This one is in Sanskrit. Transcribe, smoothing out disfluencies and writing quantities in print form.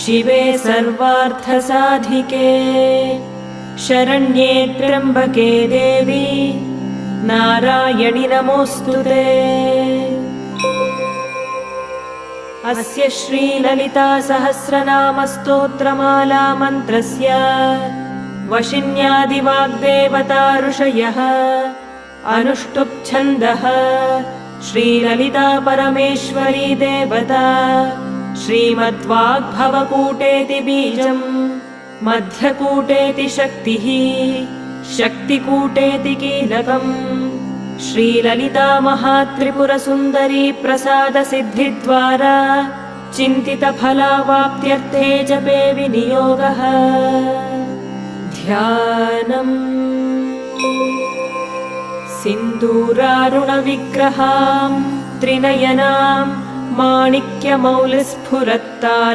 शिवे सर्वार्थसाधिके शरण्ये त्र्यम्बके देवी नारायणि नमोऽस्तुते। अस्य श्रीललिता सहस्रनाम स्तोत्रमाला मन्त्रस्य वशिन्यादिवाग्देवता ऋषयः अनुष्टुप् छन्दः श्रीललिता परमेश्वरी देवता श्रीमद्वाग्भवकूटेति बीजम् मध्यकूटेति शक्तिः शक्तिकूटेति कीलकम् श्रीललिता महात्रिपुरसुन्दरी प्रसादसिद्धिद्वारा चिन्तितफलावाप्त्यर्थे जपे विनियोगः। ध्यानम् सिन्दूरारुणविग्रहां त्रिनयनां माणिक्यमौलिस्फुरत्तारां